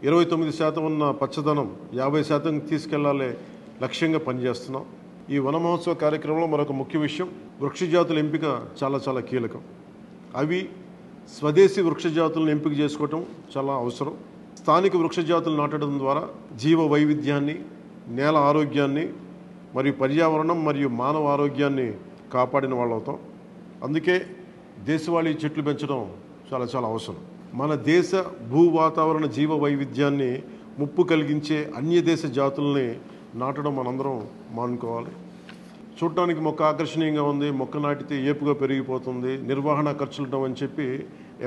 29% ఉన్న పచ్చదనం 50% తీసుకెళ్లాలే లక్ష్యంగా పనిచేస్తున్నాం. ఈ వన మహోత్సవ కార్యక్రమంలో మరొక ముఖ్య విషయం వృక్ష జాతుల ఎంపిక చాలా కీలకం. అవి స్వదేశీ వృక్ష జాతులను ఎంపిక చేసుకోవటం చాలా అవసరం. స్థానిక వృక్ష జాతులు నాటడం ద్వారా జీవ వైవిధ్యాన్ని, నేల ఆరోగ్యాన్ని మరియు పర్యావరణం మరియు మానవ ఆరోగ్యాన్ని కాపాడిన వాళ్ళు అవుతాం. అందుకే దేశవాళీ చెట్లు పెంచడం చాలా అవసరం. మన దేశ భూ వాతావరణ జీవ వైవిధ్యాన్ని ముప్పు కలిగించే అన్య దేశ జాతుల్ని నాటడం మనందరం మానుకోవాలి. చూడటానికి మొక్క ఆకర్షణీయంగా ఉంది, మొక్క నాటితే ఏపుగా పెరిగిపోతుంది, నిర్వహణ ఖర్చులు అని చెప్పి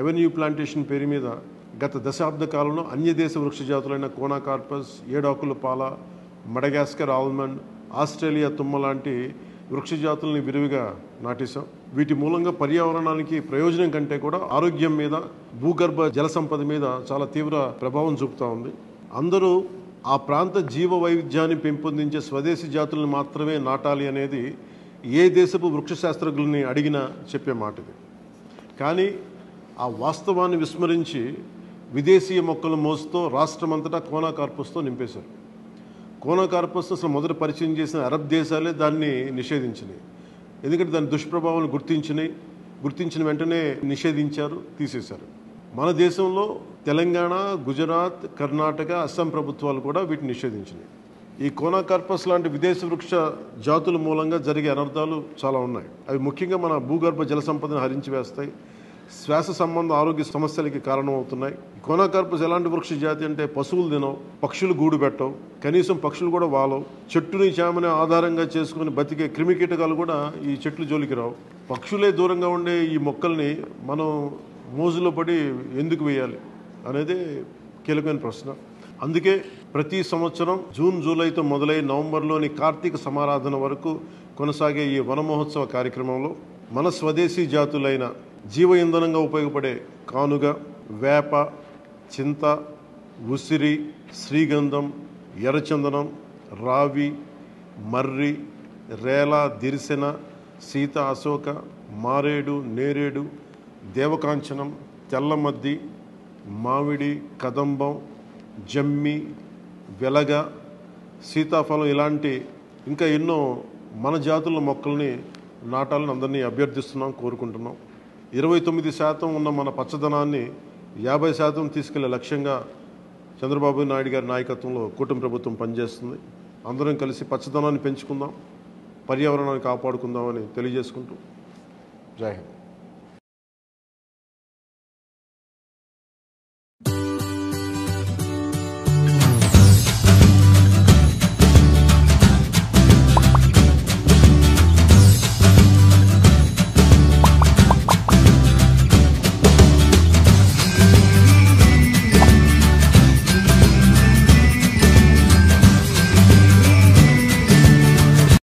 ఎవెన్యూ ప్లాంటేషన్ పేరు మీద గత దశాబ్ద కాలంలో అన్య దేశ వృక్ష జాతులైన కోనాకార్పస్, ఏడాకుల పాల, మడగాస్కర్ ఆల్మండ్, ఆస్ట్రేలియా తుమ్మ లాంటి వృక్ష జాతుల్ని విరివిగా నాటేశాం. వీటి మూలంగా పర్యావరణానికి ప్రయోజనం కంటే కూడా ఆరోగ్యం మీద, భూగర్భ జల సంపద మీద చాలా తీవ్ర ప్రభావం చూపుతూ ఉంది. అందరూ ఆ ప్రాంత జీవ వైవిధ్యాన్ని పెంపొందించే స్వదేశీ జాతులను మాత్రమే నాటాలి అనేది ఏ దేశపు వృక్ష శాస్త్రజ్ఞుల్ని అడిగినా చెప్పే మాట ఇది. కానీ ఆ వాస్తవాన్ని విస్మరించి విదేశీయ మొక్కల మోసుతో రాష్ట్రమంతటా కోనాకార్పస్తో నింపేశారు. కోనాకార్పస్ అసలు మొదట పరిచయం చేసిన అరబ్ దేశాలే దాన్ని నిషేధించినాయి. ఎందుకంటే దాని దుష్ప్రభావాలను గుర్తించిన వెంటనే నిషేధించారు, తీసేశారు. మన దేశంలో తెలంగాణ, గుజరాత్, కర్ణాటక, అస్సాం ప్రభుత్వాలు కూడా వీటిని నిషేధించినాయి. ఈ కోనాకార్పస్ లాంటి విదేశీ వృక్ష జాతుల మూలంగా జరిగే అనర్థాలు చాలా ఉన్నాయి. అవి ముఖ్యంగా మన భూగర్భ జల సంపదను హరించి వేస్తాయి, శ్వాస సంబంధ ఆరోగ్య సమస్యలకి కారణమవుతున్నాయి. కోనాకార్పస్ ఎలాంటి వృక్ష జాతి అంటే పశువులు తినవు, పక్షులు గూడు పెట్టవు, కనీసం పక్షులు కూడా వాలవు. చెట్టుని చేమని ఆధారంగా చేసుకుని బతికే క్రిమికీటకాలు కూడా ఈ చెట్లు జోలికి రావు. పక్షులే దూరంగా ఉండే ఈ మొక్కల్ని మనం మోజులో పడి ఎందుకు వేయాలి అనేది కీలకమైన ప్రశ్న. అందుకే ప్రతి సంవత్సరం జూన్, జూలైతో మొదలై నవంబర్లోని కార్తీక సమారాధన వరకు కొనసాగే ఈ వన మహోత్సవ కార్యక్రమంలో మన స్వదేశీ జాతులైన జీవ ఇంధనంగా ఉపయోగపడే కానుగ, వేప, చింత, ఉసిరి, శ్రీగంధం, ఎర్రచందనం, రావి, మర్రి, రేల, దిరిసెన, సీత, అశోక, మారేడు, నేరేడు, దేవకాంచనం, తెల్లమద్ది, మామిడి, కదంబం, జమ్మి, వెలగ, సీతాఫలం ఇలాంటి ఇంకా ఎన్నో మన జాతుల మొక్కల్ని నాటాలని అందరినీ అభ్యర్థిస్తున్నాం, కోరుకుంటున్నాం. 29% ఉన్న మన పచ్చదనాన్ని 50% తీసుకెళ్లే లక్ష్యంగా చంద్రబాబు నాయుడు గారి నాయకత్వంలో కూటమి ప్రభుత్వం పనిచేస్తుంది. అందరం కలిసి పచ్చదనాన్ని పెంచుకుందాం, పర్యావరణాన్ని కాపాడుకుందామని తెలియజేసుకుంటూ జై హింద్.